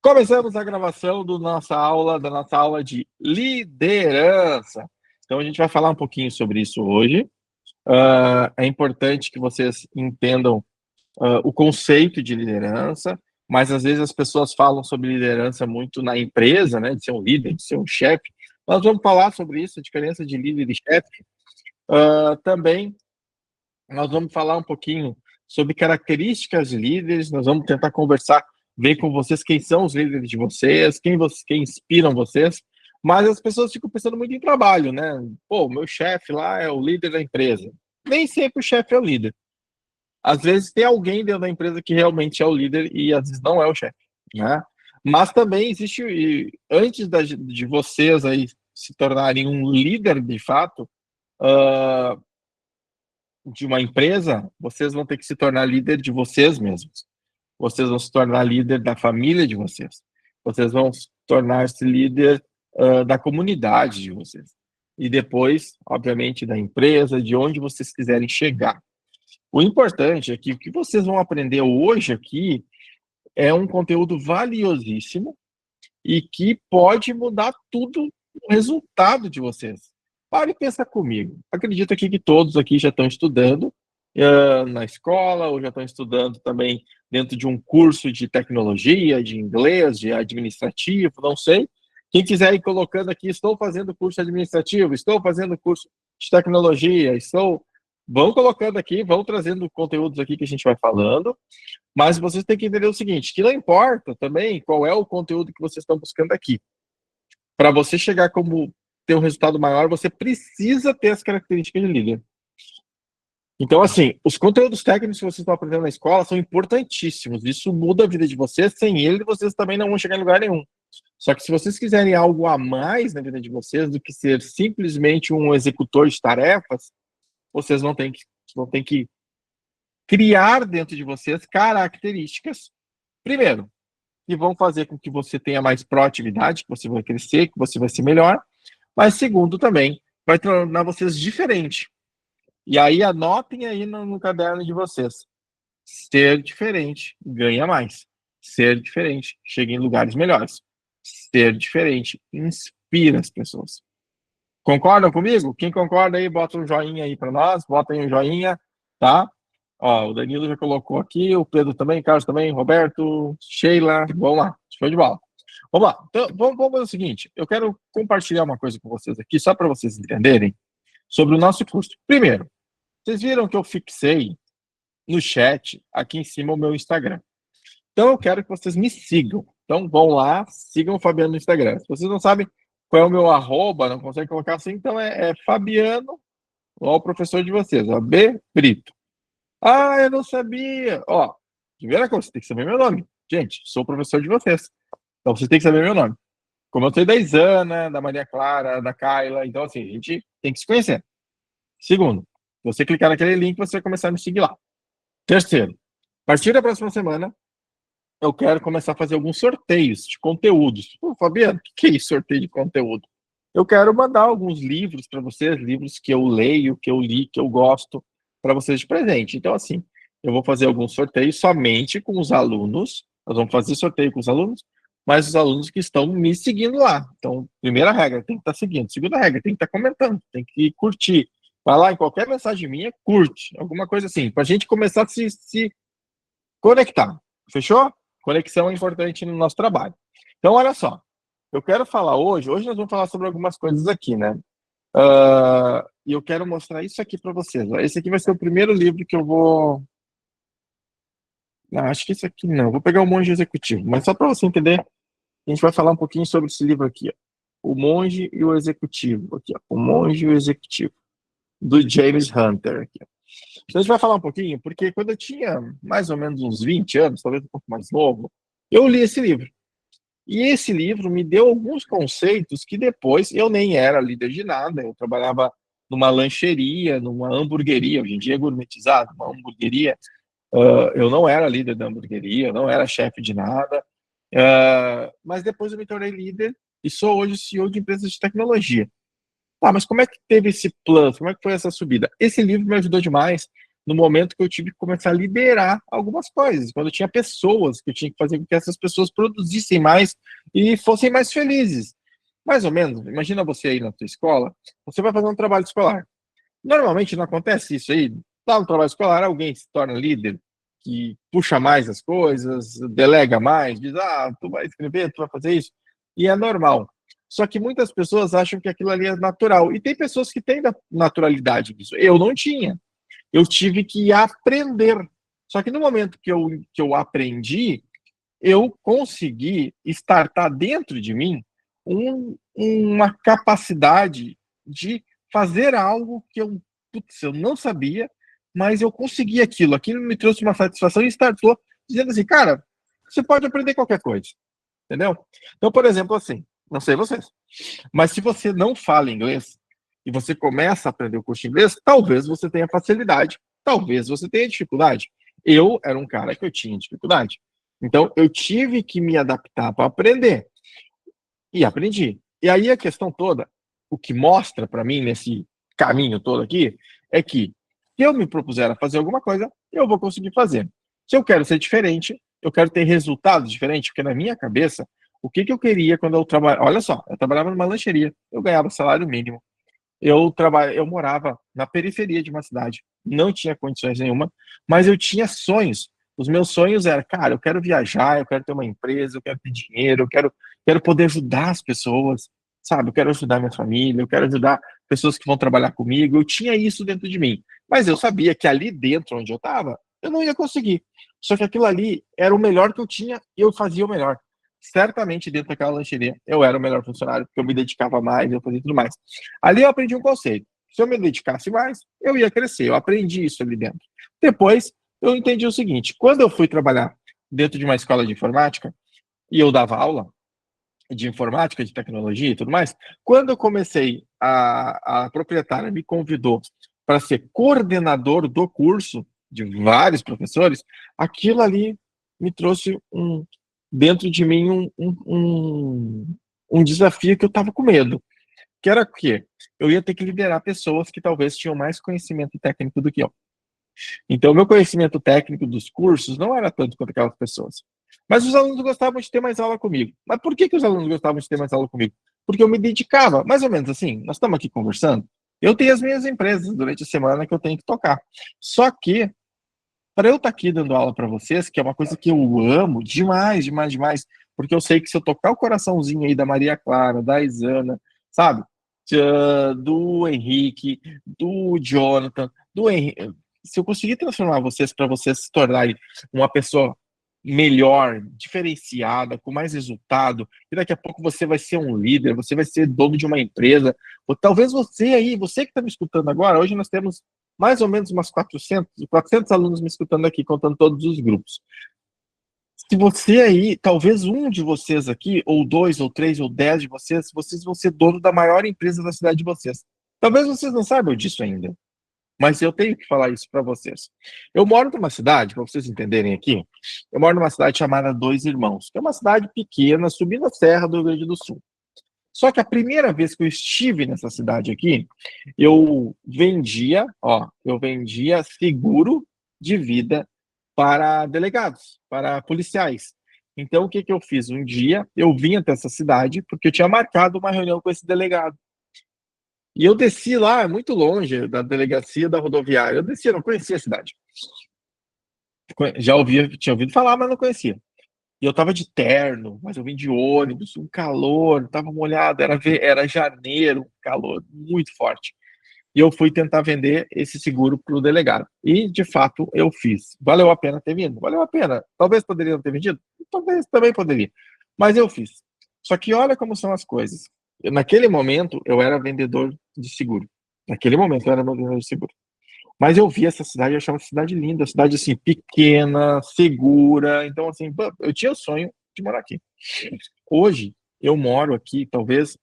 Começamos a gravação da nossa aula de liderança. Então, a gente vai falar um pouquinho sobre isso hoje. É importante que vocês entendam o conceito de liderança, mas às vezes as pessoas falam sobre liderança muito na empresa, né, de ser um líder, de ser um chefe. Nós vamos falar sobre isso, a diferença de líder e chefe. Também nós vamos falar um pouquinho sobre características de líderes, nós vamos tentar conversar, ver com vocês quem são os líderes de vocês, quem inspiram vocês, mas as pessoas ficam pensando muito em trabalho, né? Pô, meu chefe lá é o líder da empresa. Nem sempre o chefe é o líder. Às vezes tem alguém dentro da empresa que realmente é o líder e às vezes não é o chefe, né? Mas também existe, antes de vocês aí se tornarem um líder de fato, de uma empresa, vocês vão ter que se tornar líder de vocês mesmos. Vocês vão se tornar líder da família de vocês. Vocês vão tornar-se líder da comunidade de vocês. E depois, obviamente, da empresa, de onde vocês quiserem chegar. O importante é que o que vocês vão aprender hoje aqui é um conteúdo valiosíssimo e que pode mudar tudo o resultado de vocês. Pare e pensa comigo. Acredito aqui que todos aqui já estão estudando na escola, ou já estão estudando também dentro de um curso de tecnologia, de inglês, de administrativo, não sei. Quem quiser ir colocando aqui, estou fazendo curso administrativo, estou fazendo curso de tecnologia, vão colocando aqui, vão trazendo conteúdos aqui que a gente vai falando, mas vocês têm que entender o seguinte, que não importa também qual é o conteúdo que vocês estão buscando aqui. Para você chegar como ter um resultado maior, você precisa ter as características de líder. Então, assim, os conteúdos técnicos que vocês estão aprendendo na escola são importantíssimos. Isso muda a vida de vocês. Sem ele, vocês também não vão chegar em lugar nenhum. Só que se vocês quiserem algo a mais na vida de vocês do que ser simplesmente um executor de tarefas, vocês vão ter que criar dentro de vocês características, primeiro, que vão fazer com que você tenha mais proatividade, que você vai crescer, que você vai ser melhor, mas segundo também, vai tornar vocês diferentes. E aí anotem aí no caderno de vocês. Ser diferente ganha mais. Ser diferente chega em lugares melhores. Ser diferente inspira as pessoas. Concordam comigo? Quem concorda aí, bota um joinha aí para nós. Bota aí um joinha, tá? Ó, o Danilo já colocou aqui, o Pedro também, Carlos também, Roberto, Sheila. Vamos lá, show de bola. Vamos lá. Então, vamos fazer o seguinte. Eu quero compartilhar uma coisa com vocês aqui, só para vocês entenderem, sobre o nosso curso. Primeiro, vocês viram que eu fixei no chat, aqui em cima, o meu Instagram. Então, eu quero que vocês me sigam. Então, vão lá, sigam o Fabiano no Instagram. Se vocês não sabem qual é o meu arroba, não conseguem colocar assim, então é Fabiano, ó, o professor de vocês, ó, B. Brito. Ah, eu não sabia. Ó, primeira coisa, você tem que saber meu nome. Gente, sou o professor de vocês. Então, vocês têm que saber meu nome. Como eu sei da Isana, da Maria Clara, da Kayla, então, assim, a gente tem que se conhecer. Segundo, se você clicar naquele link, você vai começar a me seguir lá. Terceiro, a partir da próxima semana, eu quero começar a fazer alguns sorteios de conteúdos. Pô, Fabiano, o que é isso, sorteio de conteúdo? Eu quero mandar alguns livros para vocês, livros que eu leio, que eu li, que eu gosto, para vocês de presente. Então, assim, eu vou fazer alguns sorteios somente com os alunos. Nós vamos fazer sorteio com os alunos, mas os alunos que estão me seguindo lá. Então, primeira regra, tem que estar seguindo. Segunda regra, tem que estar comentando, tem que curtir. Vai lá em qualquer mensagem minha, curte. Alguma coisa assim, para a gente começar a se conectar. Fechou? Conexão é importante no nosso trabalho. Então, olha só. Eu quero falar hoje nós vamos falar sobre algumas coisas aqui, né? E eu quero mostrar isso aqui para vocês. Esse aqui vai ser o primeiro livro que eu vou... Não, acho que isso aqui não. Vou pegar o Monge Executivo. Mas só para você entender, a gente vai falar um pouquinho sobre esse livro aqui. Ó. O Monge e o Executivo. Aqui, ó. O Monge e o Executivo. Do James Hunter. Aqui, ó. Então a gente vai falar um pouquinho, porque quando eu tinha mais ou menos uns 20 anos, talvez um pouco mais novo, eu li esse livro. E esse livro me deu alguns conceitos que depois eu nem era líder de nada, eu trabalhava numa lancheria, numa hamburgueria, hoje em dia é gourmetizado, uma hamburgueria, eu não era líder da hamburgueria, eu não era chefe de nada, mas depois eu me tornei líder e sou hoje CEO de empresas de tecnologia. Tá, mas como é que teve esse plano? Como é que foi essa subida? Esse livro me ajudou demais, no momento que eu tive que começar a liderar algumas coisas, quando eu tinha pessoas que eu tinha que fazer com que essas pessoas produzissem mais e fossem mais felizes. Mais ou menos, imagina você aí na sua escola, você vai fazer um trabalho escolar. Normalmente não acontece isso aí. Tá no trabalho escolar, alguém se torna líder, que puxa mais as coisas, delega mais, diz, tu vai escrever, tu vai fazer isso, e é normal. Só que muitas pessoas acham que aquilo ali é natural, e tem pessoas que têm naturalidade nisso. Eu não tinha. Eu tive que aprender. Só que no momento que eu aprendi, eu consegui startar dentro de mim uma capacidade de fazer algo que eu não sabia, mas eu consegui aquilo. Aquilo me trouxe uma satisfação e startou dizendo assim, cara, você pode aprender qualquer coisa, entendeu? Então, por exemplo, assim, não sei vocês, mas se você não fala inglês e você começa a aprender o curso de inglês, talvez você tenha facilidade, talvez você tenha dificuldade. Eu era um cara que eu tinha dificuldade. Então, eu tive que me adaptar para aprender. E aprendi. E aí a questão toda, o que mostra para mim nesse caminho todo aqui, é que se eu me propuser a fazer alguma coisa, eu vou conseguir fazer. Se eu quero ser diferente, eu quero ter resultados diferentes, porque na minha cabeça, o que eu queria quando eu trabalhava. Olha só, eu trabalhava numa lancheria, eu ganhava salário mínimo. Eu morava na periferia de uma cidade, não tinha condições nenhuma, mas eu tinha sonhos. Os meus sonhos eram, cara, eu quero viajar, eu quero ter uma empresa, eu quero ter dinheiro, eu quero poder ajudar as pessoas, sabe? Eu quero ajudar minha família, eu quero ajudar pessoas que vão trabalhar comigo. Eu tinha isso dentro de mim, mas eu sabia que ali dentro onde eu estava, eu não ia conseguir. Só que aquilo ali era o melhor que eu tinha e eu fazia o melhor. Certamente dentro daquela lancheria eu era o melhor funcionário, porque eu me dedicava mais, eu fazia tudo mais. Ali eu aprendi um conceito. Se eu me dedicasse mais, eu ia crescer. Eu aprendi isso ali dentro. Depois, eu entendi o seguinte: quando eu fui trabalhar dentro de uma escola de informática, e eu dava aula de informática, de tecnologia e tudo mais, quando eu comecei, a proprietária me convidou para ser coordenador do curso de vários professores, aquilo ali me trouxe dentro de mim um desafio que eu estava com medo. Que era o quê? Eu ia ter que liderar pessoas que talvez tinham mais conhecimento técnico do que eu. Então, o meu conhecimento técnico dos cursos não era tanto quanto aquelas pessoas. Mas os alunos gostavam de ter mais aula comigo. Mas por que os alunos gostavam de ter mais aula comigo? Porque eu me dedicava, mais ou menos assim, nós estamos aqui conversando, eu tenho as minhas empresas durante a semana que eu tenho que tocar. Só que, para eu estar aqui dando aula para vocês, que é uma coisa que eu amo demais, demais, demais, porque eu sei que se eu tocar o coraçãozinho aí da Maria Clara, da Isana, sabe? Do Henrique, do Jonathan, do Henrique, se eu conseguir transformar vocês para vocês se tornarem uma pessoa melhor, diferenciada, com mais resultado, e daqui a pouco você vai ser um líder, você vai ser dono de uma empresa, ou talvez você aí, você que está me escutando agora, hoje nós temos mais ou menos umas 400 alunos me escutando aqui, contando todos os grupos. Se você aí, talvez um de vocês aqui, ou dois, ou três, ou 10 de vocês vão ser dono da maior empresa da cidade de vocês. Talvez vocês não saibam disso ainda, mas eu tenho que falar isso para vocês. Eu moro numa cidade, para vocês entenderem aqui, eu moro numa cidade chamada Dois Irmãos, que é uma cidade pequena, subindo a serra do Rio Grande do Sul. Só que a primeira vez que eu estive nessa cidade aqui, eu vendia seguro de vida para delegados, para policiais. Então, o que que eu fiz? Um dia, eu vim até essa cidade, porque eu tinha marcado uma reunião com esse delegado. E eu desci lá, muito longe da delegacia da rodoviária. Eu desci, eu não conhecia a cidade. Já tinha ouvido falar, mas não conhecia. E eu tava de terno, mas eu vim de ônibus, um calor, tava molhado, era janeiro, um calor muito forte. E eu fui tentar vender esse seguro para o delegado. E, de fato, eu fiz. Valeu a pena ter vindo? Valeu a pena. Talvez poderia não ter vendido? Talvez também poderia. Mas eu fiz. Só que olha como são as coisas. Naquele momento, eu era vendedor de seguro. Naquele momento, eu era vendedor de seguro. Mas eu vi essa cidade, eu achava uma cidade linda, cidade assim, pequena, segura. Então, assim, eu tinha o sonho de morar aqui. Hoje, eu moro aqui, talvez,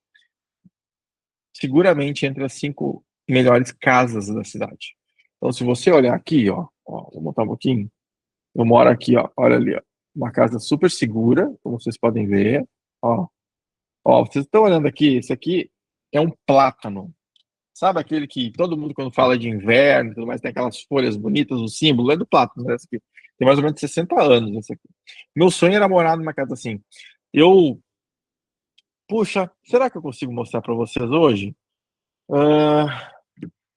seguramente entre as 5 melhores casas da cidade. Então, se você olhar aqui, vou montar um pouquinho. Eu moro aqui, olha ali, ó, uma casa super segura, como vocês podem ver. Ó, vocês estão olhando aqui, esse aqui é um plátano. Sabe aquele que todo mundo, quando fala de inverno, tudo mais, tem aquelas folhas bonitas, o símbolo, é do Plato, né? Esse aqui. Tem mais ou menos 60 anos esse aqui. Meu sonho era morar numa casa assim. Eu, puxa, será que eu consigo mostrar para vocês hoje? Ah,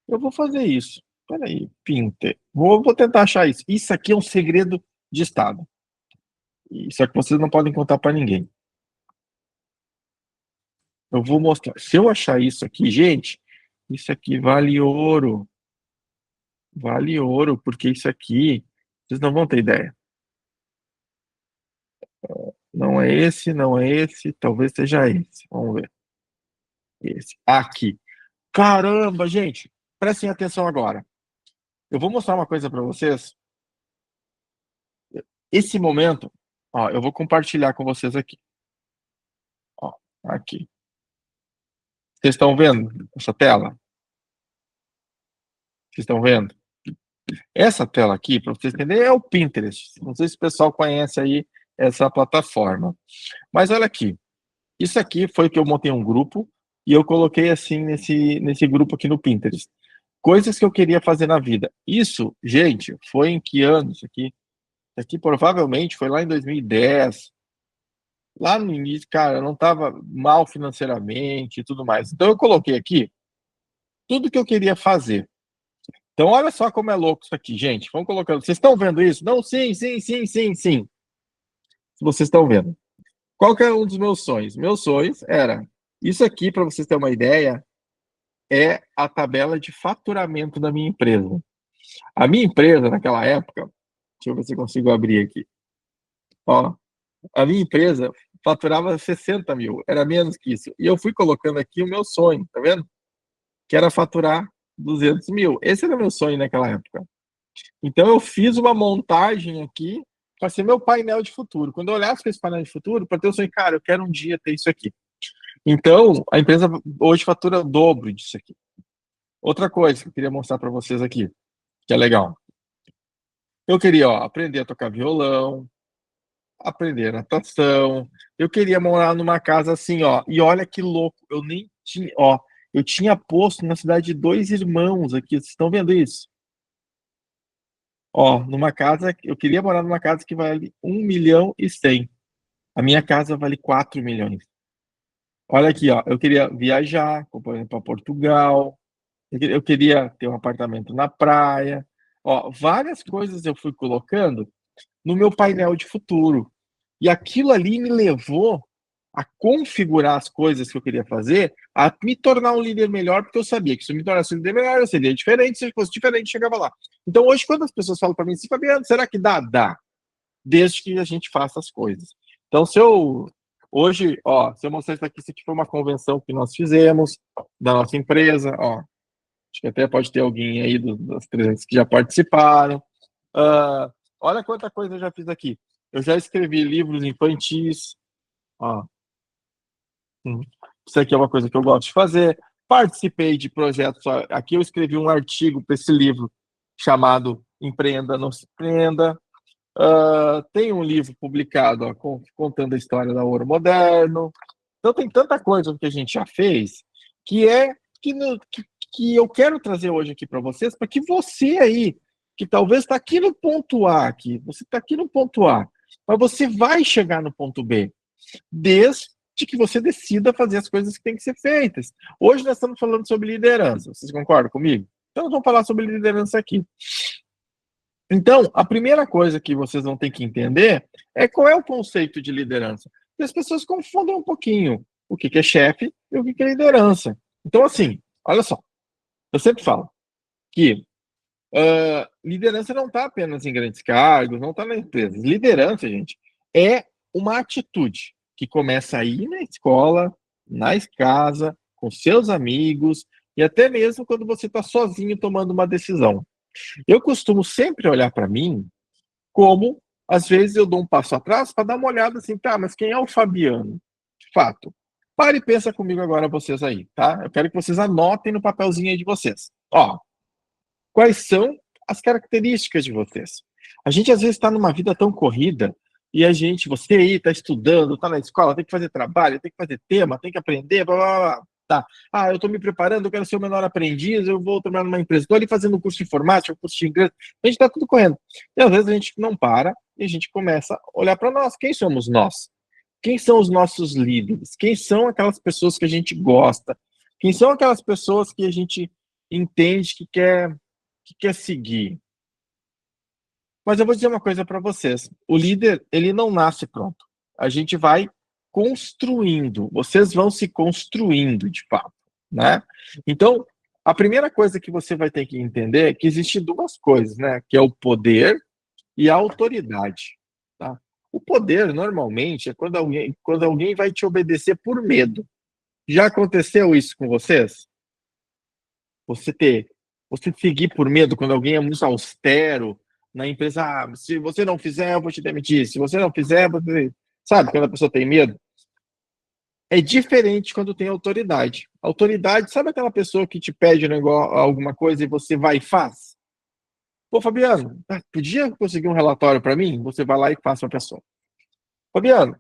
eu vou fazer isso. Peraí, Pinter. Vou tentar achar isso. Isso aqui é um segredo de Estado. Isso aqui vocês não podem contar para ninguém. Eu vou mostrar. Se eu achar isso aqui, gente, isso aqui vale ouro. Vale ouro, porque isso aqui, vocês não vão ter ideia. Não é esse, não é esse, talvez seja esse. Vamos ver. Esse. Aqui. Caramba, gente, prestem atenção agora. Eu vou mostrar uma coisa para vocês. Esse momento, ó, eu vou compartilhar com vocês aqui. Ó, aqui. Vocês estão vendo essa tela? Vocês estão vendo? Essa tela aqui, para vocês entenderem, é o Pinterest. Não sei se o pessoal conhece aí essa plataforma. Mas olha aqui. Isso aqui foi que eu montei um grupo e eu coloquei assim nesse grupo aqui no Pinterest. Coisas que eu queria fazer na vida. Isso, gente, foi em que ano isso aqui? Isso aqui provavelmente foi lá em 2010. Lá no início, cara, eu não estava mal financeiramente e tudo mais. Então eu coloquei aqui tudo que eu queria fazer. Então olha só como é louco isso aqui, gente. Vamos colocando. Vocês estão vendo isso? Não, sim, sim, sim, sim, sim. Se vocês estão vendo. Qual que é um dos meus sonhos? Meus sonhos era isso aqui, para vocês terem uma ideia, é a tabela de faturamento da minha empresa. A minha empresa, naquela época, deixa eu ver se eu consigo abrir aqui. Ó, a minha empresa faturava 60 mil, era menos que isso. E eu fui colocando aqui o meu sonho, tá vendo? Que era faturar 200 mil. Esse era o meu sonho naquela época. Então eu fiz uma montagem aqui para ser meu painel de futuro. Quando eu olhasse para esse painel de futuro, para ter o sonho, cara, eu quero um dia ter isso aqui. Então, a empresa hoje fatura o dobro disso aqui. Outra coisa que eu queria mostrar para vocês aqui, que é legal. Eu queria, ó, aprender a tocar violão, aprender natação. Eu queria morar numa casa assim, ó. E olha que louco, eu nem tinha, ó, eu tinha posto na cidade de 2 irmãos aqui. Vocês estão vendo isso? Ó, numa casa, eu queria morar numa casa que vale 1.100.000. A minha casa vale 4 milhões. Olha aqui, ó, eu queria viajar, por exemplo, para Portugal. Eu queria ter um apartamento na praia. Ó, várias coisas eu fui colocando no meu painel de futuro. E aquilo ali me levou a configurar as coisas que eu queria fazer, a me tornar um líder melhor, porque eu sabia que se eu me tornasse um líder melhor, eu seria diferente, se eu fosse diferente, chegava lá. Então, hoje, quando as pessoas falam para mim assim, Fabiano, será que dá? Dá. Desde que a gente faça as coisas. Então, hoje, ó, se eu mostrar isso aqui foi uma convenção que nós fizemos da nossa empresa, ó, acho que até pode ter alguém aí das 300 que já participaram. Olha quanta coisa eu já fiz aqui. Eu já escrevi livros infantis. Ó. Isso aqui é uma coisa que eu gosto de fazer. Participei de projetos. Ó, aqui eu escrevi um artigo para esse livro chamado Empreenda, Não Se Prenda. Tem um livro publicado ó, contando a história da Ouro Moderno. Então tem tanta coisa que a gente já fez que é que eu quero trazer hoje aqui para vocês, para que você aí, que talvez está aqui no ponto A, aqui, você está aqui no ponto A, mas você vai chegar no ponto B, desde que você decida fazer as coisas que têm que ser feitas. Hoje nós estamos falando sobre liderança, vocês concordam comigo? Então nós vamos falar sobre liderança aqui. Então, a primeira coisa que vocês vão ter que entender é qual é o conceito de liderança. Porque as pessoas confundem um pouquinho o que é chefe e o que é liderança. Então, assim, olha só, eu sempre falo que liderança não está apenas em grandes cargos, não está na empresa. Liderança, gente, é uma atitude que começa aí na escola, na casa, com seus amigos e até mesmo quando você está sozinho tomando uma decisão. Eu costumo sempre olhar para mim como, às vezes, eu dou um passo atrás para dar uma olhada assim, tá, mas quem é o Fabiano? De fato. Pare e pensa comigo agora, vocês aí, tá? Eu quero que vocês anotem no papelzinho aí de vocês. Ó, quais são as características de vocês? A gente, às vezes, está numa vida tão corrida e você aí está estudando, está na escola, tem que fazer trabalho, tem que fazer tema, tem que aprender, blá, blá, blá. Tá. Ah, eu estou me preparando, eu quero ser o menor aprendiz, eu vou trabalhar numa empresa. Estou ali fazendo um curso de informática, um curso de inglês. A gente está tudo correndo. E às vezes a gente não para e a gente começa a olhar para nós. Quem somos nós? Quem são os nossos líderes? Quem são aquelas pessoas que a gente gosta? Quem são aquelas pessoas que a gente entende que quer seguir? Mas eu vou dizer uma coisa para vocês. O líder, ele não nasce pronto. A gente vai construindo. Vocês vão se construindo, de fato, né? Então, a primeira coisa que você vai ter que entender é que existem duas coisas, né? Que é o poder e a autoridade, tá? O poder, normalmente, é quando alguém vai te obedecer por medo. Já aconteceu isso com vocês? Você ter, você seguir por medo quando alguém é muito austero na empresa, ah, se você não fizer, eu vou te demitir. Se você não fizer, você... sabe, quando a pessoa tem medo, é diferente quando tem autoridade. Autoridade, sabe aquela pessoa que te pede um negócio, alguma coisa e você vai e faz? Pô, Fabiano, podia conseguir um relatório para mim? Você vai lá e faz para a pessoa. Fabiano,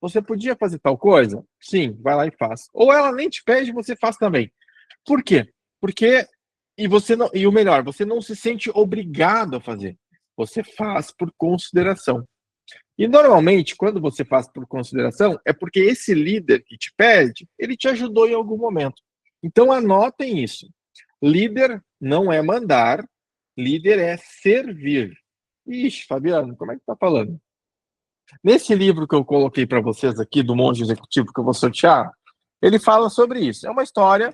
você podia fazer tal coisa? Sim, vai lá e faz. Ou ela nem te pede, você faz também. Por quê? Porque e você não, e o melhor, você não se sente obrigado a fazer. Você faz por consideração. E normalmente, quando você faz por consideração, é porque esse líder que te pede, ele te ajudou em algum momento. Então anotem isso. Líder não é mandar, líder é servir. Ixi, Fabiano, como é que tá falando? Nesse livro que eu coloquei para vocês aqui, do Monge Executivo, que eu vou sortear, ele fala sobre isso. É uma história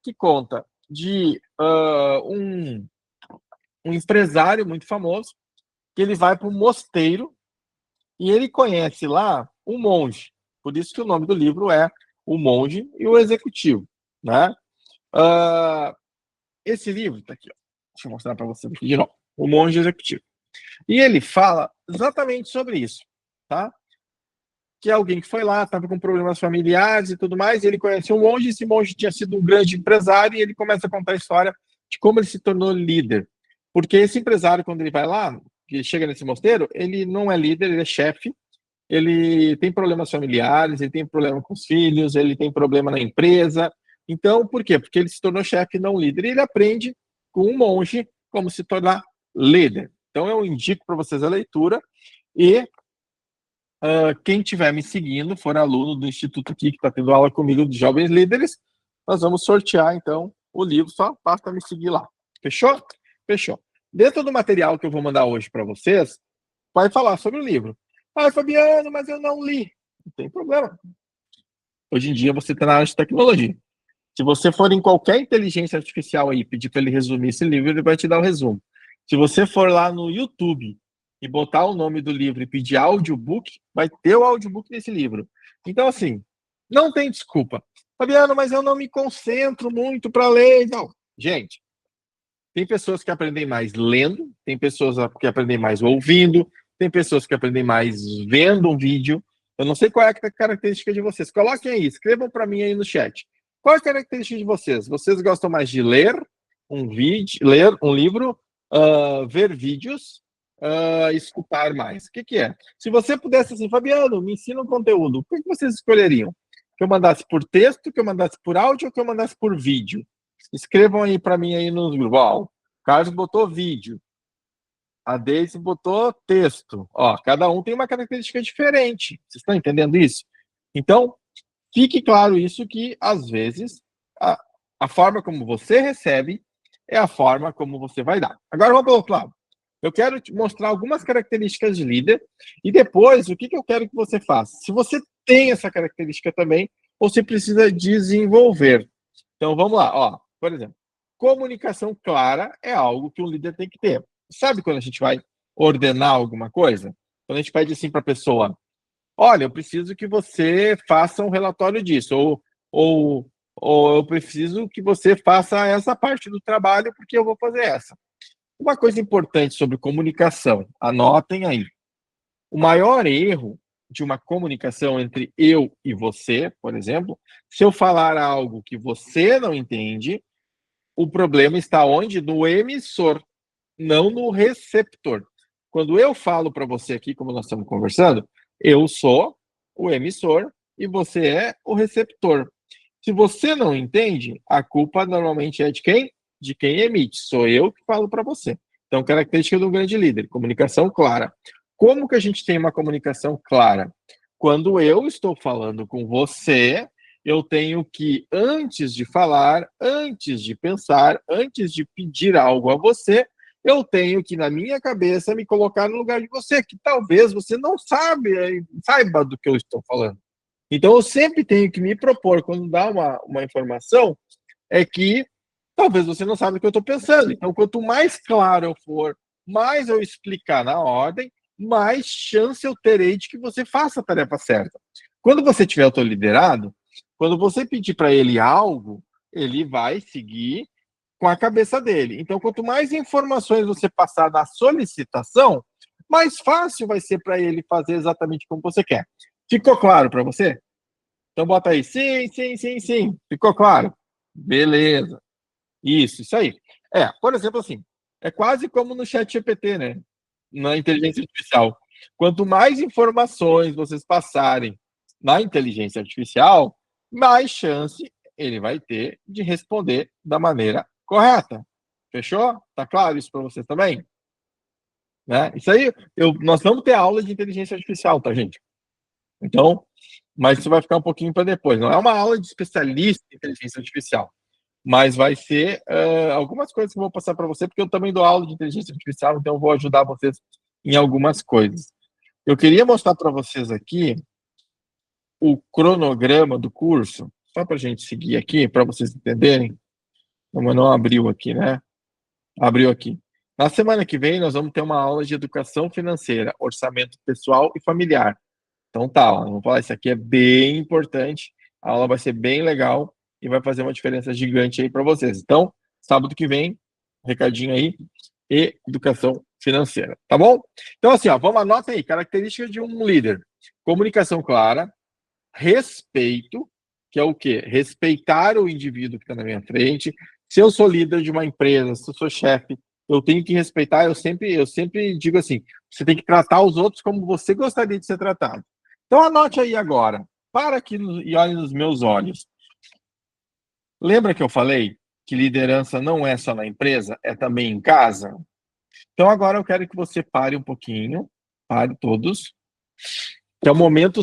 que conta de um empresário muito famoso, que ele vai para um mosteiro e ele conhece lá um monge. Por isso que o nome do livro é O Monge e o Executivo, né? Esse livro está aqui, ó. Deixa eu mostrar para vocês aqui de novo. O Monge Executivo. E ele fala exatamente sobre isso, tá? Que é alguém que foi lá, estava com problemas familiares e tudo mais, e ele conheceu um monge, esse monge tinha sido um grande empresário, e ele começa a contar a história de como ele se tornou líder. Porque esse empresário, quando ele vai lá, que chega nesse mosteiro, ele não é líder, ele é chefe, ele tem problemas familiares, ele tem problema com os filhos, ele tem problema na empresa. Então, por quê? Porque ele se tornou chefe, não líder, e ele aprende com um monge como se tornar líder. Então, eu indico para vocês a leitura, e quem estiver me seguindo, for aluno do Instituto aqui, que está tendo aula comigo de Jovens Líderes, nós vamos sortear, então, o livro, só basta me seguir lá. Fechou? Fechou. Dentro do material que eu vou mandar hoje para vocês, vai falar sobre o livro. Ah, Fabiano, mas eu não li. Não tem problema. Hoje em dia você está na área de tecnologia. Se você for em qualquer inteligência artificial aí, pedir para ele resumir esse livro, ele vai te dar o resumo. Se você for lá no YouTube e botar o nome do livro e pedir audiobook, vai ter o audiobook desse livro. Então, assim, não tem desculpa. Fabiano, mas eu não me concentro muito para ler. Não. Gente, tem pessoas que aprendem mais lendo, tem pessoas que aprendem mais ouvindo, tem pessoas que aprendem mais vendo um vídeo. Eu não sei qual é a característica de vocês. Coloquem aí, escrevam para mim aí no chat. Qual é a característica de vocês? Vocês gostam mais de ler um vídeo, ler um livro, ver vídeos, escutar mais? O que é? Se você pudesse assim, Fabiano, me ensina um conteúdo, o que vocês escolheriam? Que eu mandasse por texto, que eu mandasse por áudio ou que eu mandasse por vídeo? Escrevam aí para mim aí nos grupos. Ó, o Carlos botou vídeo. A Deise botou texto. Ó, cada um tem uma característica diferente. Vocês estão entendendo isso? Então, fique claro isso que, às vezes, a forma como você recebe é a forma como você vai dar. Agora vamos para o outro lado. Eu quero te mostrar algumas características de líder e depois o que eu quero que você faça. Se você tem essa característica também, ou você precisa desenvolver. Então vamos lá. Ó, por exemplo, comunicação clara é algo que um líder tem que ter. Sabe quando a gente vai ordenar alguma coisa? Quando a gente pede assim para a pessoa, olha, eu preciso que você faça um relatório disso, ou eu preciso que você faça essa parte do trabalho porque eu vou fazer essa. Uma coisa importante sobre comunicação, anotem aí. O maior erro de uma comunicação entre eu e você, por exemplo, se eu falar algo que você não entende, o problema está onde? No emissor, não no receptor. Quando eu falo para você aqui, como nós estamos conversando, eu sou o emissor e você é o receptor. Se você não entende, a culpa normalmente é de quem? De quem emite. Sou eu que falo para você. Então, característica de um grande líder, comunicação clara. Como que a gente tem uma comunicação clara? Quando eu estou falando com você, eu tenho que, antes de falar, antes de pensar, antes de pedir algo a você, eu tenho que, na minha cabeça, me colocar no lugar de você, que talvez você não saiba do que eu estou falando. Então, eu sempre tenho que me propor, quando dá uma informação, é que talvez você não saiba o que eu estou pensando. Então, quanto mais claro eu for, mais eu explicar na ordem, mais chance eu terei de que você faça a tarefa certa. Quando você tiver autoliderado, quando você pedir para ele algo, ele vai seguir com a cabeça dele. Então, quanto mais informações você passar na solicitação, mais fácil vai ser para ele fazer exatamente como você quer. Ficou claro para você? Então, bota aí. Sim, sim, sim, sim. Ficou claro? Beleza. Isso aí. Por exemplo, assim, é quase como no chat GPT, né? Na inteligência artificial. Quanto mais informações vocês passarem na inteligência artificial, mais chance ele vai ter de responder da maneira correta. Fechou? Tá claro isso para vocês também? Né? Isso aí, nós vamos ter aula de inteligência artificial, tá, gente? Então, mas isso vai ficar um pouquinho para depois. Não é uma aula de especialista em inteligência artificial, mas vai ser algumas coisas que eu vou passar para você, porque eu também dou aula de inteligência artificial, então eu vou ajudar vocês em algumas coisas. Eu queria mostrar para vocês aqui o cronograma do curso, só para a gente seguir aqui, para vocês entenderem. Como não abriu aqui, né? Abriu aqui. Na semana que vem, nós vamos ter uma aula de educação financeira, orçamento pessoal e familiar. Então tá, vamos falar, isso aqui é bem importante, a aula vai ser bem legal e vai fazer uma diferença gigante aí para vocês. Então, sábado que vem, recadinho aí, e educação financeira, tá bom? Então assim, ó, vamos, anota aí, características de um líder. Comunicação clara, respeito, que é o quê? Respeitar o indivíduo que está na minha frente. Se eu sou líder de uma empresa, se eu sou chefe, eu tenho que respeitar, eu sempre digo assim, você tem que tratar os outros como você gostaria de ser tratado. Então anote aí agora, para aqui e olhe nos meus olhos. Lembra que eu falei que liderança não é só na empresa, é também em casa? Então agora eu quero que você pare um pouquinho, pare todos, que é o momento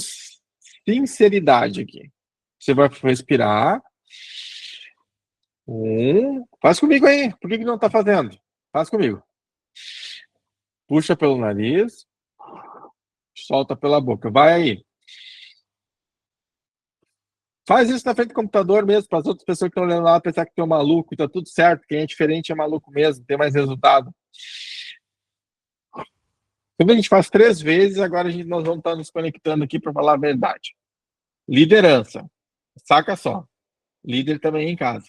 sinceridade aqui. Você vai respirar. Faz comigo aí. Por que não está fazendo? Faz comigo. Puxa pelo nariz, solta pela boca. Vai aí. Faz isso na frente do computador mesmo, para as outras pessoas que estão olhando lá pensar que tu é maluco, tá tudo certo, quem é diferente é maluco mesmo, tem mais resultado. Quando a gente faz 3 vezes, agora nós vamos estar nos conectando aqui para falar a verdade. Liderança. Saca só. Líder também é em casa.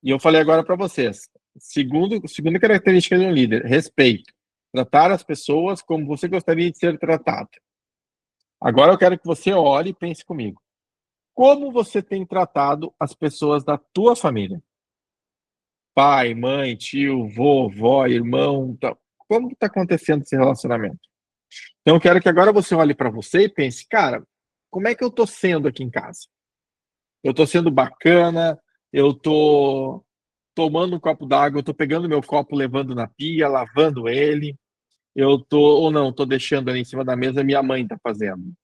E eu falei agora para vocês. Segunda característica de um líder, respeito. Tratar as pessoas como você gostaria de ser tratado. Agora eu quero que você olhe e pense comigo. Como você tem tratado as pessoas da tua família? Pai, mãe, tio, vovó, irmão, tal. Como está acontecendo esse relacionamento? Então eu quero que agora você olhe para você e pense, cara, como é que eu estou sendo aqui em casa? Eu estou sendo bacana, eu estou tomando um copo d'água, eu estou pegando meu copo, levando na pia, lavando ele, eu estou, ou não, estou deixando ali em cima da mesa, minha mãe está fazendo.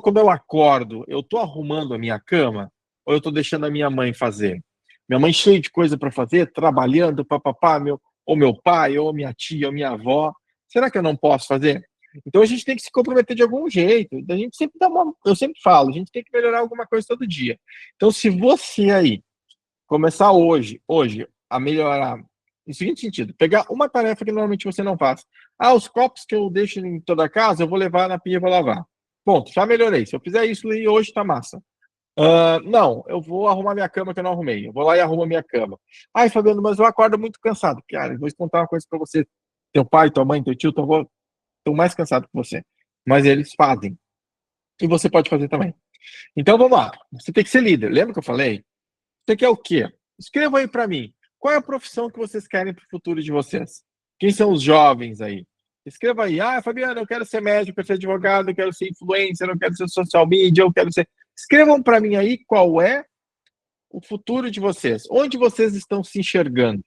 Quando eu acordo, eu estou arrumando a minha cama, ou eu estou deixando a minha mãe fazer? Minha mãe cheia de coisa para fazer, trabalhando, papapá, ou meu pai, ou minha tia, ou minha avó. Será que eu não posso fazer? Então a gente tem que se comprometer de algum jeito. A gente sempre eu sempre falo, a gente tem que melhorar alguma coisa todo dia. Então, se você aí começar hoje, a melhorar no seguinte sentido, pegar uma tarefa que normalmente você não faz. Os copos que eu deixo em toda a casa, eu vou levar na pia e vou lavar. Ponto, já melhorei. Se eu fizer isso e hoje tá massa. Não, eu vou arrumar minha cama que eu não arrumei. Eu vou lá e arrumo a minha cama. Ai, Fabiano, mas eu acordo muito cansado. Cara, eu vou contar uma coisa para você. Teu pai, tua mãe, teu tio, teu avô estão mais cansados que você. Mas eles fazem. E você pode fazer também. Então vamos lá. Você tem que ser líder. Lembra que eu falei? Você quer o quê? Escreva aí para mim. Qual é a profissão que vocês querem para o futuro de vocês? Quem são os jovens aí? Escreva aí. Fabiano, eu quero ser médico, eu quero ser advogado, eu quero ser influencer, eu quero ser social media, eu quero ser... Escrevam para mim aí qual é o futuro de vocês. Onde vocês estão se enxergando?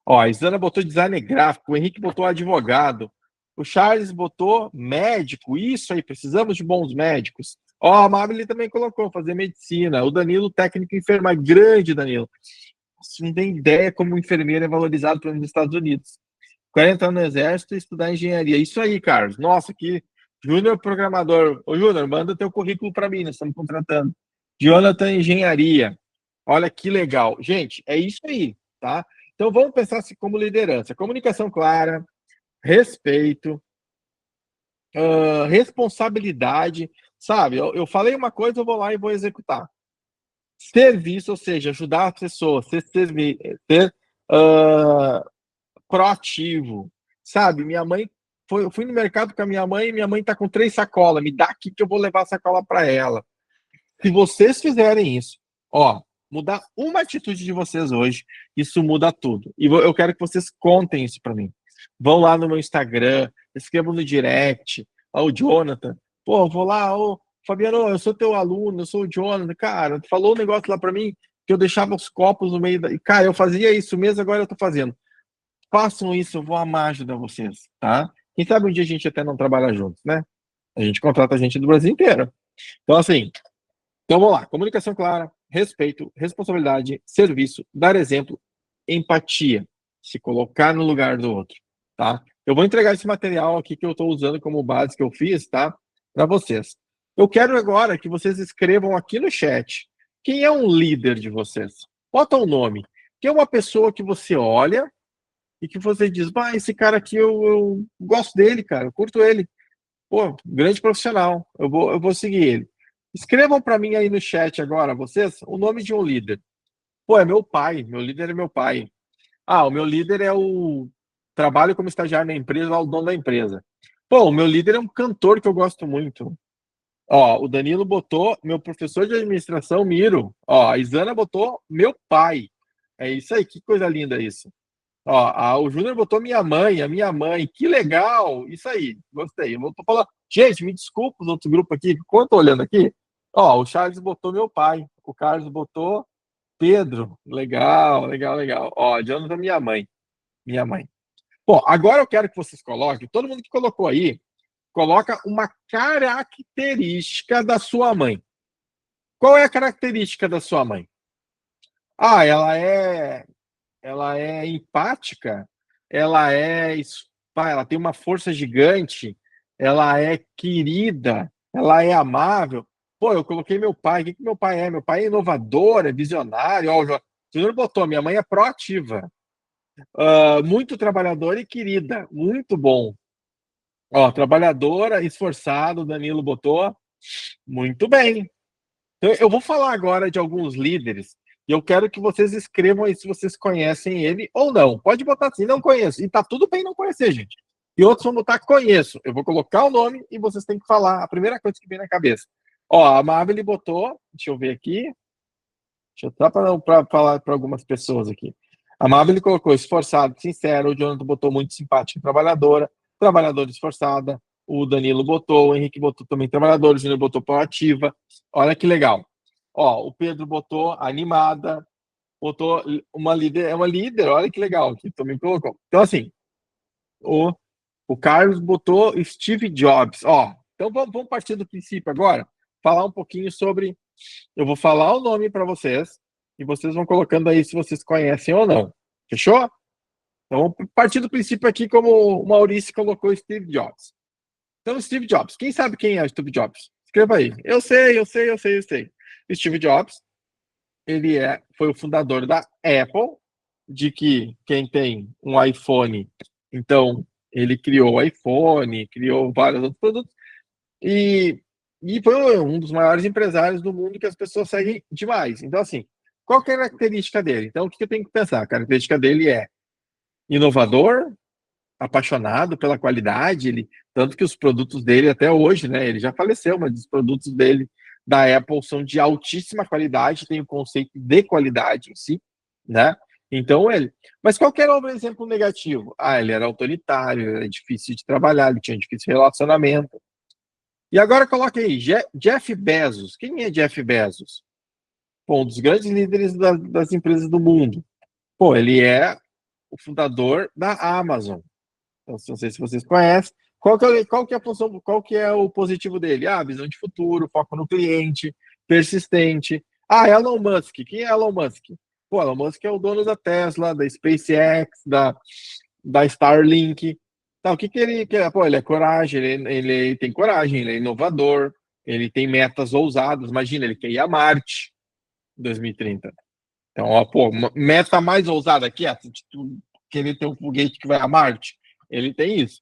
Ó, a Isana botou designer gráfico, o Henrique botou advogado, o Charles botou médico. Isso aí, precisamos de bons médicos. Ó, a Mabel também colocou fazer medicina. O Danilo, técnico enfermeiro. Grande, Danilo. Você não tem ideia como o enfermeiro é valorizado nos Estados Unidos. 40 anos no exército e estudar engenharia. Isso aí, Carlos. Nossa, que Júnior programador. Ô, Júnior, manda teu currículo para mim, nós estamos contratando. Jonathan, engenharia. Olha que legal. Gente, é isso aí, tá? Então vamos pensar assim como liderança. Comunicação clara, respeito, responsabilidade, sabe? Eu falei uma coisa, eu vou lá e vou executar. Serviço, ou seja, ajudar a pessoa, ser proativo, sabe? Minha mãe, eu fui no mercado com a minha mãe tá com 3 sacolas, me dá aqui que eu vou levar a sacola para ela. Se vocês fizerem isso, ó, mudar uma atitude de vocês hoje, isso muda tudo. E eu quero que vocês contem isso para mim. Vão lá no meu Instagram, escrevam no direct, ó, o Jonathan, pô, vou lá, ô, Fabiano, eu sou teu aluno, eu sou o Jonathan, cara, tu falou um negócio lá para mim que eu deixava os copos no meio da... Cara, eu fazia isso mesmo, agora eu tô fazendo. Façam isso, eu vou amar ajudar vocês, tá? Quem sabe um dia a gente até não trabalha juntos, né? A gente contrata gente do Brasil inteiro. Então, assim, então vamos lá. Comunicação clara, respeito, responsabilidade, serviço, dar exemplo, empatia, se colocar no lugar do outro, tá? Eu vou entregar esse material aqui que eu estou usando como base que eu fiz, tá? Para vocês. Eu quero agora que vocês escrevam aqui no chat quem é um líder de vocês. Bota o nome. Quem é uma pessoa que você olha e que você diz, bah, esse cara aqui eu gosto dele, cara, eu curto ele. Pô, grande profissional, eu vou seguir ele. Escrevam para mim aí no chat agora, vocês, o nome de um líder. Pô, é meu pai, meu líder é meu pai. Ah, o meu líder é o... Trabalho como estagiário na empresa, o dono da empresa. Pô, o meu líder é um cantor que eu gosto muito. Ó, o Danilo botou meu professor de administração, Miro. Ó, a Isana botou meu pai. É isso aí, que coisa linda isso. Ó, o Júnior botou minha mãe, a minha mãe. Que legal! Isso aí, gostei. Eu vou falar. Gente, me desculpa os outros grupos aqui. Quando eu tô olhando aqui, ó, o Charles botou meu pai, o Carlos botou Pedro. Legal, legal, legal. Ó, Jonathan, minha mãe. Minha mãe. Bom, agora eu quero que vocês coloquem, todo mundo que colocou aí, coloca uma característica da sua mãe. Qual é a característica da sua mãe? Ah, ela é empática, ela tem uma força gigante, ela é querida, ela é amável. Pô, eu coloquei meu pai. O que meu pai é? Meu pai é inovador, é visionário. Ó, o Júnior botou, minha mãe é proativa, muito trabalhadora e querida, muito bom. Ó, trabalhadora, esforçado, o Danilo botou, muito bem. Então, eu vou falar agora de alguns líderes e eu quero que vocês escrevam aí se vocês conhecem ele ou não. Pode botar assim, não conheço. E tá tudo bem não conhecer, gente. E outros vão botar conheço. Eu vou colocar o nome e vocês têm que falar a primeira coisa que vem na cabeça. Ó, a Marvel botou, deixa eu ver aqui. Deixa eu só para falar para algumas pessoas aqui. A Marvel colocou esforçado, sincero. O Jonathan botou muito simpático, trabalhadora. Trabalhadora esforçada. O Danilo botou, o Henrique botou também trabalhador, o Júnior botou proativa. Olha que legal. Ó, o Pedro botou animada, botou uma líder, é uma líder, olha que legal, que também colocou. Então, assim, o Carlos botou Steve Jobs. Ó, então vamos partir do princípio agora, falar um pouquinho sobre. Eu vou falar o nome para vocês e vocês vão colocando aí se vocês conhecem ou não. Fechou? Então, vamos partir do princípio aqui, como o Maurício colocou Steve Jobs. Então, Steve Jobs, quem sabe quem é Steve Jobs? Escreva aí. Eu sei, eu sei, eu sei, eu sei. Steve Jobs, ele foi o fundador da Apple, de que quem tem um iPhone, então ele criou o iPhone, criou vários outros produtos, e, e foi um dos maiores empresários do mundo que as pessoas seguem demais. Então, assim, qual que é a característica dele? Então, o que eu tenho que pensar? A característica dele é inovador, apaixonado pela qualidade, tanto que os produtos dele até hoje, né, ele já faleceu, mas os produtos dele da Apple são de altíssima qualidade, tem o conceito de qualidade em si, né? Então mas qual que era o exemplo negativo? Ah, ele era autoritário, era difícil de trabalhar, ele tinha um difícil relacionamento. E agora coloca aí, Jeff Bezos. Quem é Jeff Bezos? Pô, um dos grandes líderes das empresas do mundo. Pô, ele é o fundador da Amazon. Então, não sei se vocês conhecem. Qual que é a função, qual que é o positivo dele? Ah, visão de futuro, foco no cliente, persistente. Ah, Elon Musk. Quem é Elon Musk? Pô, Elon Musk é o dono da Tesla, da SpaceX, da Starlink. Tá, o que ele quer? Pô, ele é coragem, ele tem coragem, ele é inovador, ele tem metas ousadas. Imagina, ele quer ir a Marte em 2030. Então, ó, pô, meta mais ousada aqui é querer ter um foguete que vai a Marte. Ele tem isso.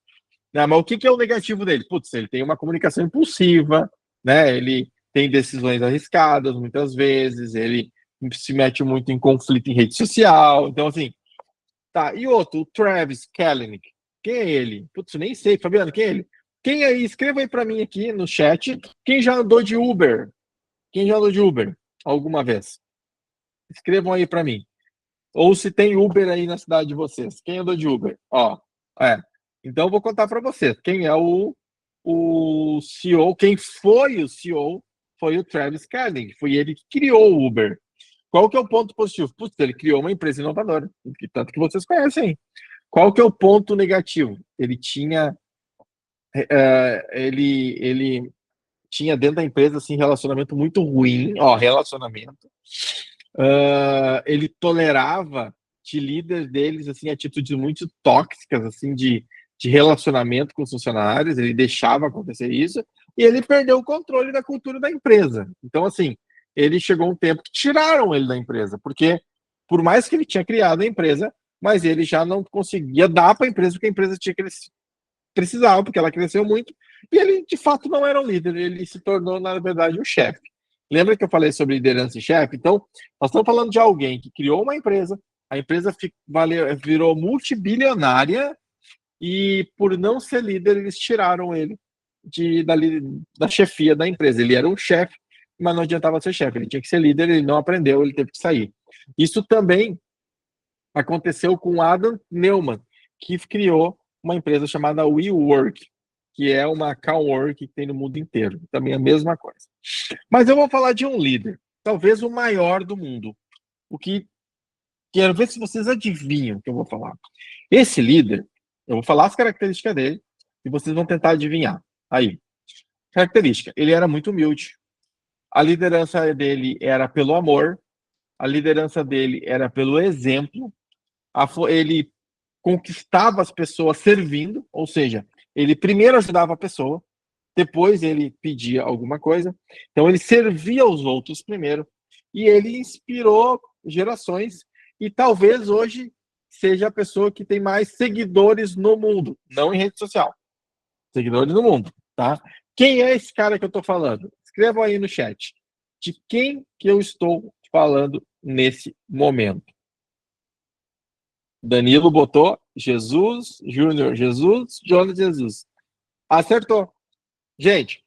Né? Mas o que é o negativo dele? Putz, ele tem uma comunicação impulsiva, né? Ele tem decisões arriscadas muitas vezes, ele se mete muito em conflito em rede social. Então, assim, tá. E outro, o Travis Kalanick. Quem é ele? Putz, nem sei, Fabiano, quem é ele? Quem aí? Escreva aí para mim aqui no chat. Quem já andou de Uber? Quem já andou de Uber alguma vez? Escrevam aí para mim. Ou se tem Uber aí na cidade de vocês. Quem andou de Uber? Ó, é. Então eu vou contar para vocês. Quem é o CEO, quem foi o CEO foi o Travis Kalanick. Foi ele que criou o Uber. Qual que é o ponto positivo? Putz, ele criou uma empresa inovadora, tanto que vocês conhecem. Qual que é o ponto negativo? Ele tinha ele tinha dentro da empresa assim relacionamento muito ruim, ó, relacionamento. Ele tolerava de líder deles assim atitudes muito tóxicas assim de relacionamento com os funcionários, ele deixava acontecer isso e ele perdeu o controle da cultura da empresa. Então assim, ele chegou um tempo que tiraram ele da empresa, porque por mais que ele tinha criado a empresa, mas ele já não conseguia dar para a empresa o que a empresa tinha precisava, porque ela cresceu muito, e ele de fato não era um líder, ele se tornou, na verdade, um chefe. Lembra que eu falei sobre liderança e chefe? Então, nós estamos falando de alguém que criou uma empresa, a empresa virou multibilionária, e por não ser líder, eles tiraram ele da chefia da empresa. Ele era um chefe, mas não adiantava ser chefe, ele tinha que ser líder, ele não aprendeu, ele teve que sair. Isso também aconteceu com Adam Neumann, que criou uma empresa chamada WeWork, que é uma cowork que tem no mundo inteiro. Também é a mesma coisa. Mas eu vou falar de um líder, talvez o maior do mundo. O que quero ver se vocês adivinham o que eu vou falar. Esse líder, eu vou falar as características dele e vocês vão tentar adivinhar. Aí, característica, ele era muito humilde. A liderança dele era pelo amor, a liderança dele era pelo exemplo, ele conquistava as pessoas servindo, ou seja, ele primeiro ajudava a pessoa, depois ele pedia alguma coisa, então ele servia aos outros primeiro, e ele inspirou gerações, e talvez hoje seja a pessoa que tem mais seguidores no mundo, não em rede social, seguidores no mundo, tá? Quem é esse cara que eu estou falando? Escrevam aí no chat. De quem que eu estou falando nesse momento? Danilo botou Jesus, Júnior Jesus, Jonas Jesus. Acertou. Gente,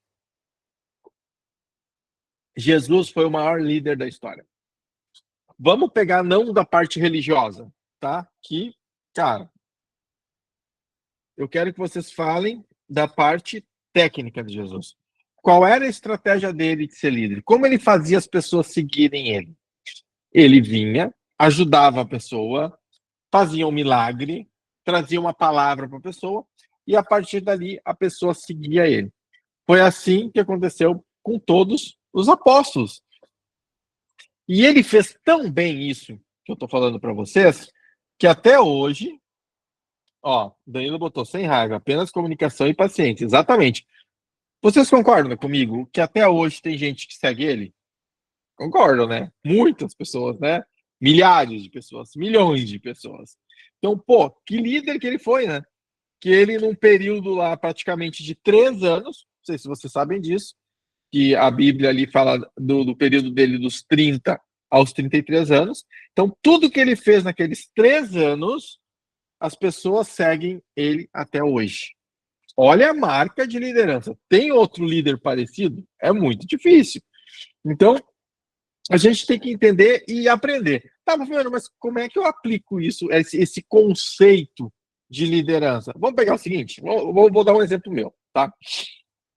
Jesus foi o maior líder da história. Vamos pegar não da parte religiosa, tá? Que, cara, eu quero que vocês falem da parte técnica de Jesus. Qual era a estratégia dele de ser líder? Como ele fazia as pessoas seguirem ele? Ele vinha, ajudava a pessoa, fazia um milagre, trazia uma palavra para a pessoa e a partir dali a pessoa seguia ele. Foi assim que aconteceu com todos os apóstolos. E ele fez tão bem isso que eu estou falando para vocês, que até hoje, ó, Danilo botou sem raiva, apenas comunicação e paciência. Exatamente. Vocês concordam comigo que até hoje tem gente que segue ele? Concordam, né? Muitas pessoas, né? Milhares de pessoas, milhões de pessoas. Então, pô, que líder que ele foi, né? Que ele, num período lá praticamente de 3 anos, não sei se vocês sabem disso, que a Bíblia ali fala do período dele dos 30 aos 33 anos. Então, tudo que ele fez naqueles 3 anos, as pessoas seguem ele até hoje. Olha a marca de liderança. Tem outro líder parecido? É muito difícil. Então, a gente tem que entender e aprender. Tá, mas como é que eu aplico isso, esse conceito de liderança? Vamos pegar o seguinte, vou dar um exemplo meu, tá?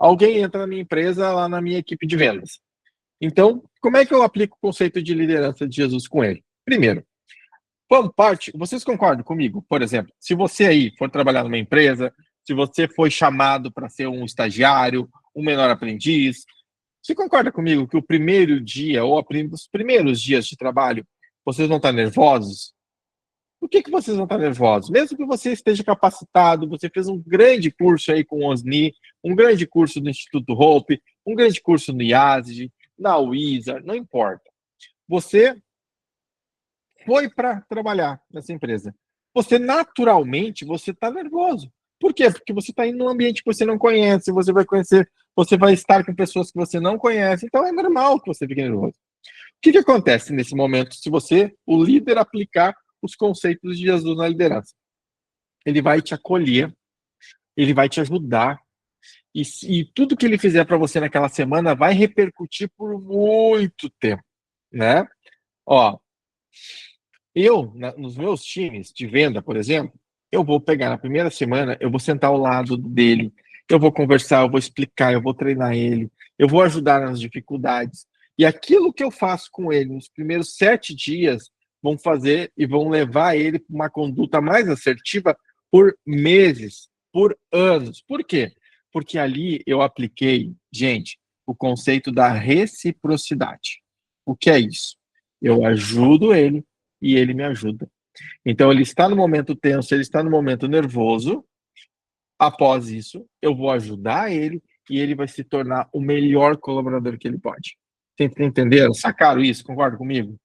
alguém entra na minha empresa, lá na minha equipe de vendas. Então, como é que eu aplico o conceito de liderança de Jesus com ele? Primeiro, como parte, vocês concordam comigo? Por exemplo, se você aí for trabalhar numa empresa, se você foi chamado para ser um estagiário, um menor aprendiz, você concorda comigo que o primeiro dia ou os primeiros dias de trabalho, vocês vão estar nervosos? Por que vocês vão estar nervosos? Mesmo que você esteja capacitado, você fez um grande curso aí com o OSNI, um grande curso no Instituto Hope, um grande curso no IASG, na Wizard, não importa. Você foi para trabalhar nessa empresa. Você naturalmente você está nervoso. Por quê? Porque você está indo num ambiente que você não conhece, você vai conhecer, você vai estar com pessoas que você não conhece, então é normal que você fique nervoso. O que acontece nesse momento se você, o líder, aplicar os conceitos de Jesus na liderança? Ele vai te acolher, ele vai te ajudar, e tudo que ele fizer para você naquela semana vai repercutir por muito tempo, né? Ó, nos meus times de venda, por exemplo, eu vou pegar na primeira semana, eu vou sentar ao lado dele, eu vou conversar, eu vou explicar, eu vou treinar ele, eu vou ajudar nas dificuldades. E aquilo que eu faço com ele nos primeiros 7 dias vão fazer e vão levar ele para uma conduta mais assertiva por meses, por anos. Por quê? Porque ali eu apliquei, gente, o conceito da reciprocidade. O que é isso? Eu ajudo ele e ele me ajuda. Então, ele está no momento tenso, ele está no momento nervoso. Após isso, eu vou ajudar ele e ele vai se tornar o melhor colaborador que ele pode. Entenderam? Sacaram isso? Concorda comigo?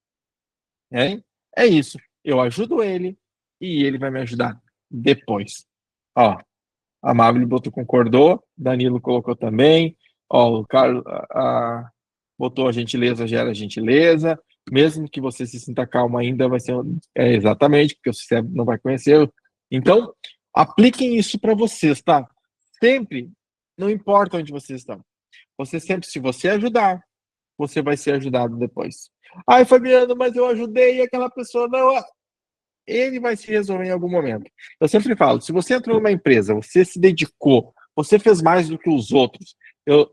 É? É isso. Eu ajudo ele e ele vai me ajudar depois. Ó, a Mabel botou concordou, Danilo colocou também. Ó, o Carlos botou a gentileza gera gentileza. Mesmo que você se sinta calmo ainda, vai ser exatamente, porque o cérebro não vai conhecer. Então, apliquem isso para vocês, tá? Sempre, não importa onde vocês estão. Você sempre, se você ajudar, você vai ser ajudado depois. Ai, Fabiano, mas eu ajudei aquela pessoa. Não, ele vai se resolver em algum momento. Eu sempre falo, se você entrou numa empresa, você se dedicou, você fez mais do que os outros. Eu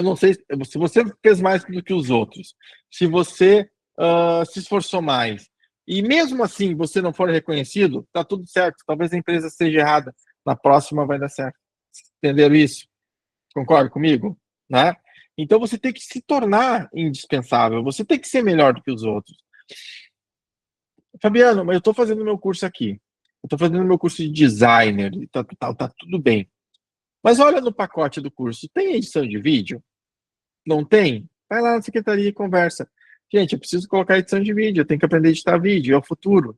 não sei se você fez mais do que os outros, se você se esforçou mais, e mesmo assim você não for reconhecido, tá tudo certo. Talvez a empresa esteja errada. Na próxima vai dar certo. Entenderam isso? Concorda comigo? Né? Então você tem que se tornar indispensável, você tem que ser melhor do que os outros. Fabiano, mas eu estou fazendo meu curso aqui. Eu estou fazendo meu curso de designer, tá tudo bem. Mas olha no pacote do curso, tem edição de vídeo? Não tem? Vai lá na secretaria e conversa. Gente, eu preciso colocar edição de vídeo, eu tenho que aprender a editar vídeo, é o futuro.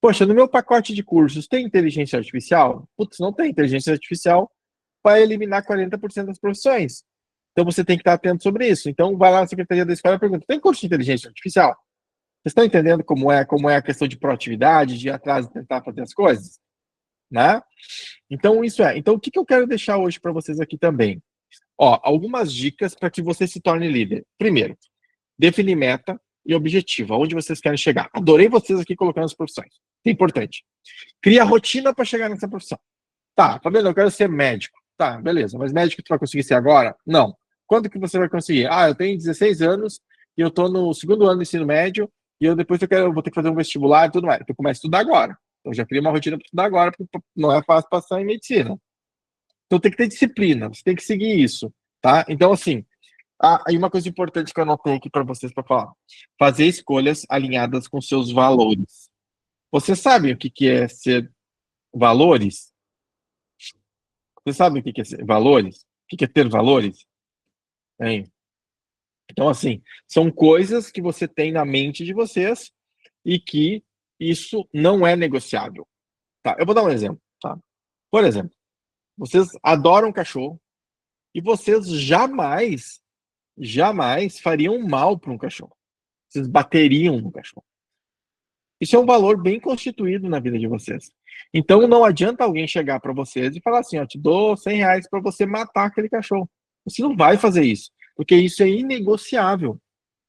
Poxa, no meu pacote de cursos tem inteligência artificial? Putz, não tem. Inteligência artificial vai eliminar 40% das profissões. Então você tem que estar atento sobre isso. Então vai lá na secretaria da escola e pergunta: tem curso de inteligência artificial? Vocês estão entendendo como é a questão de proatividade, de ir atrás e tentar fazer as coisas? Né? Então, isso é. Então, o que eu quero deixar hoje para vocês aqui também? Ó, algumas dicas para que você se torne líder. Primeiro, definir meta e objetivo, aonde vocês querem chegar. Adorei vocês aqui colocando as profissões. É importante. Cria rotina para chegar nessa profissão. Tá, Fabiano, eu quero ser médico. Tá, beleza, mas médico tu vai conseguir ser agora? Não. Quando que você vai conseguir? Ah, eu tenho 16 anos e eu tô no segundo ano do ensino médio e depois eu vou ter que fazer um vestibular e tudo mais. Eu começo a estudar agora. Eu já cria uma rotina para estudar agora, porque não é fácil passar em medicina. Então tem que ter disciplina, você tem que seguir isso, tá? Então, assim, aí uma coisa importante que eu anotei aqui para vocês para falar: fazer escolhas alinhadas com seus valores. Você sabe o que é ser valores? Você sabe o que é ser valores? O que é ter valores? Hein? Então, assim, são coisas que você tem na mente de vocês e que isso não é negociável. Tá? Eu vou dar um exemplo. Tá? Por exemplo, vocês adoram cachorro e vocês jamais fariam mal para um cachorro. Vocês bateriam no cachorro. Isso é um valor bem constituído na vida de vocês. Então não adianta alguém chegar para vocês e falar assim: ó, te dou R$ 100 para você matar aquele cachorro. Você não vai fazer isso, porque isso é inegociável.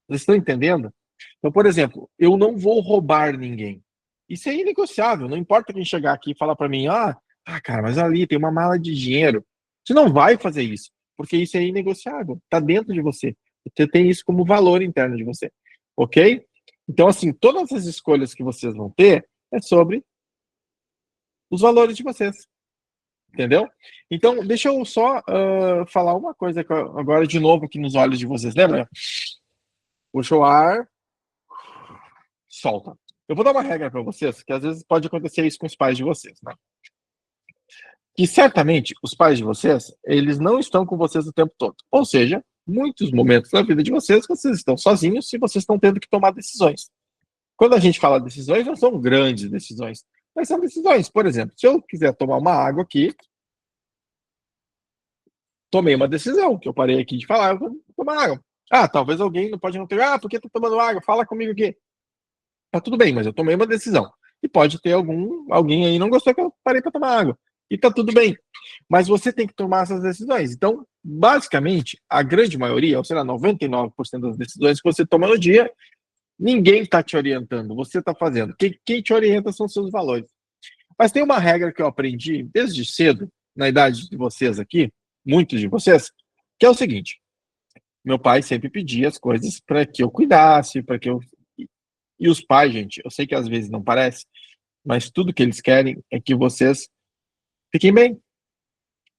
Vocês estão entendendo? Então, por exemplo, eu não vou roubar ninguém. Isso é inegociável. Não importa quem chegar aqui e falar para mim: cara, mas ali tem uma mala de dinheiro. Você não vai fazer isso, porque isso é inegociável, está dentro de você. Você tem isso como valor interno de você, ok? Então, assim, todas as escolhas que vocês vão ter é sobre os valores de vocês, entendeu? Então, deixa eu só falar uma coisa agora de novo aqui nos olhos de vocês, lembra? Puxa o ar, solta. Eu vou dar uma regra para vocês, que às vezes pode acontecer isso com os pais de vocês, né? Que certamente os pais de vocês, eles não estão com vocês o tempo todo. Ou seja, muitos momentos da vida de vocês, vocês estão sozinhos e vocês estão tendo que tomar decisões. Quando a gente fala decisões, não são grandes decisões, mas são decisões. Por exemplo, se eu quiser tomar uma água aqui, tomei uma decisão, que eu parei aqui de falar, eu vou tomar água. Ah, talvez alguém não pode não ter, por que tá tomando água? Fala comigo aqui. Tá tudo bem, mas eu tomei uma decisão. E pode ter alguém aí não gostou que eu parei para tomar água. E tá tudo bem. Mas você tem que tomar essas decisões. Então, basicamente, a grande maioria, ou sei lá, 99% das decisões que você toma no dia, ninguém está te orientando, você está fazendo. Quem te orienta são seus valores. Mas tem uma regra que eu aprendi desde cedo, na idade de vocês aqui, muitos de vocês, que é o seguinte: meu pai sempre pedia as coisas para que eu cuidasse, para que eu. E os pais, gente, eu sei que às vezes não parece, mas tudo que eles querem é que vocês fiquem bem.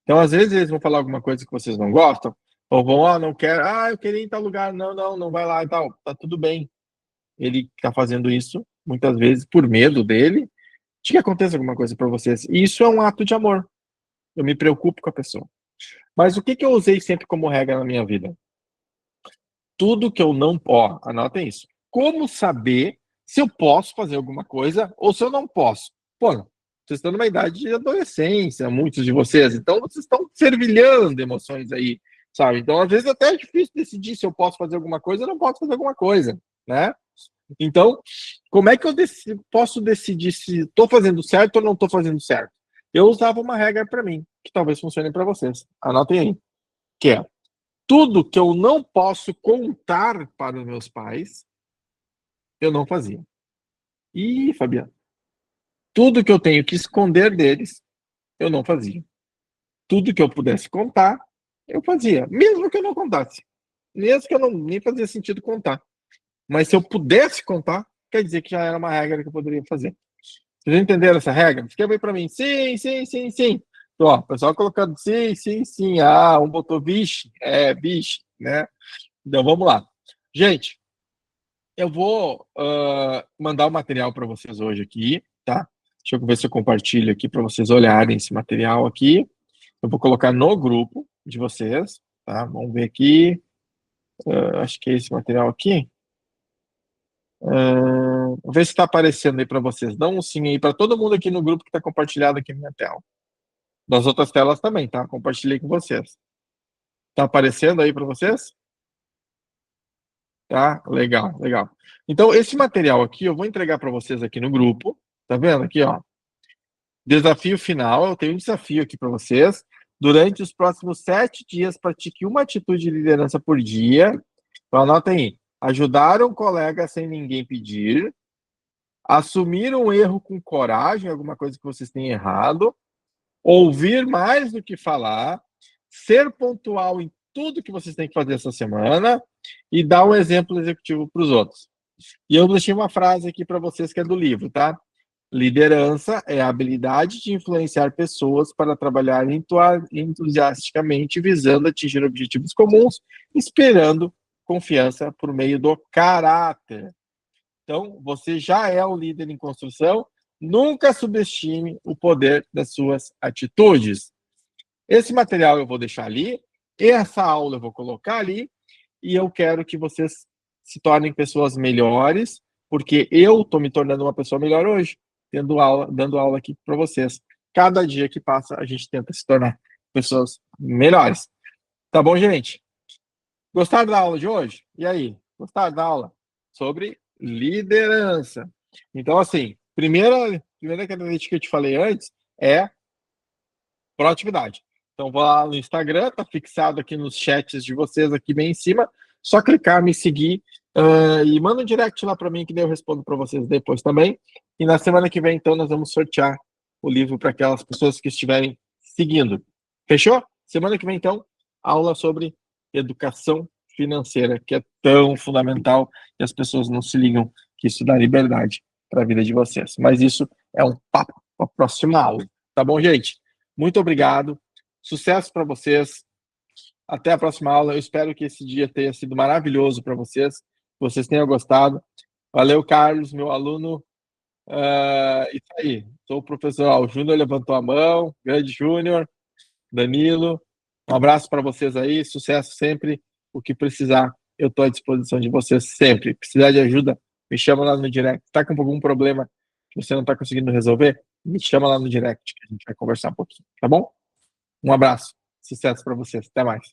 Então, às vezes, eles vão falar alguma coisa que vocês não gostam, ou vão, não quero, eu queria ir em tal lugar, não vai lá e tal, tá tudo bem. Ele tá fazendo isso, muitas vezes, por medo dele, de que aconteça alguma coisa para vocês. E isso é um ato de amor. Eu me preocupo com a pessoa. Mas o que eu usei sempre como regra na minha vida? Tudo que eu não... anotem isso. Como saber se eu posso fazer alguma coisa ou se eu não posso? Pô, vocês estão numa idade de adolescência, muitos de vocês, então vocês estão fervilhando emoções aí, sabe? Então, às vezes, até é difícil decidir se eu posso fazer alguma coisa ou não posso fazer alguma coisa, né? Então, como é que eu posso decidir se estou fazendo certo ou não estou fazendo certo? Eu usava uma regra para mim, que talvez funcione para vocês. Anotem aí, que é: tudo que eu não posso contar para os meus pais, eu não fazia. Ih, Fabiano, tudo que eu tenho que esconder deles, eu não fazia. Tudo que eu pudesse contar, eu fazia, mesmo que eu não contasse. Mesmo que eu não nem fazia sentido contar. Mas se eu pudesse contar, quer dizer que já era uma regra que eu poderia fazer. Vocês entenderam essa regra? Escreva aí para mim. Sim, sim, sim, sim. Então, ó, o pessoal colocando sim, sim, sim. Um botou vixe, biche, né? Então, vamos lá. Gente, eu vou mandar o material para vocês hoje aqui, tá? Deixa eu ver se eu compartilho aqui para vocês olharem esse material aqui. Eu vou colocar no grupo de vocês, tá? Vamos ver aqui. Acho que é esse material aqui. Vamos ver se está aparecendo aí para vocês. Dá um sim aí para todo mundo aqui no grupo que está compartilhado aqui na minha tela. Das outras telas também, tá? Compartilhei com vocês. Tá aparecendo aí para vocês? Tá? Legal, legal. Então, esse material aqui eu vou entregar para vocês aqui no grupo. Tá vendo aqui, ó? Desafio final. Eu tenho um desafio aqui para vocês. Durante os próximos 7 dias, pratique uma atitude de liderança por dia. Então, anotem aí. Ajudar um colega sem ninguém pedir. Assumir um erro com coragem, alguma coisa que vocês têm errado. Ouvir mais do que falar. Ser pontual em tudo que vocês têm que fazer essa semana. E dar um exemplo executivo para os outros. E eu deixei uma frase aqui para vocês que é do livro, tá? Liderança é a habilidade de influenciar pessoas para trabalhar entusiasticamente, visando atingir objetivos comuns, inspirando confiança por meio do caráter. Então, você já é um líder em construção, nunca subestime o poder das suas atitudes. Esse material eu vou deixar ali, essa aula eu vou colocar ali, e eu quero que vocês se tornem pessoas melhores, porque eu estou me tornando uma pessoa melhor hoje, dando aula aqui para vocês. Cada dia que passa, a gente tenta se tornar pessoas melhores. Tá bom, gente? Gostaram da aula de hoje? E aí? Gostaram da aula? Sobre liderança. Então, assim, primeira característica que eu te falei antes é proatividade. Então, vou lá no Instagram, tá fixado aqui nos chats de vocês, aqui bem em cima. Só clicar, me seguir e manda um direct lá para mim, que daí eu respondo para vocês depois também. E na semana que vem, então, nós vamos sortear o livro para aquelas pessoas que estiverem seguindo. Fechou? Semana que vem, então, aula sobre educação financeira, que é tão fundamental e as pessoas não se ligam que isso dá liberdade para a vida de vocês. Mas isso é um papo para a próxima aula. Tá bom, gente? Muito obrigado. Sucesso para vocês. Até a próxima aula. Eu espero que esse dia tenha sido maravilhoso para vocês, que vocês tenham gostado. Valeu, Carlos, meu aluno. Isso aí. Sou o professor. O Júnior levantou a mão. Grande Júnior. Danilo. Um abraço para vocês aí. Sucesso sempre. O que precisar, eu estou à disposição de vocês sempre. Precisar de ajuda, me chama lá no direct. Está com algum problema que você não está conseguindo resolver? Me chama lá no direct, que a gente vai conversar um pouquinho, tá bom? Um abraço. Sucesso para vocês. Até mais.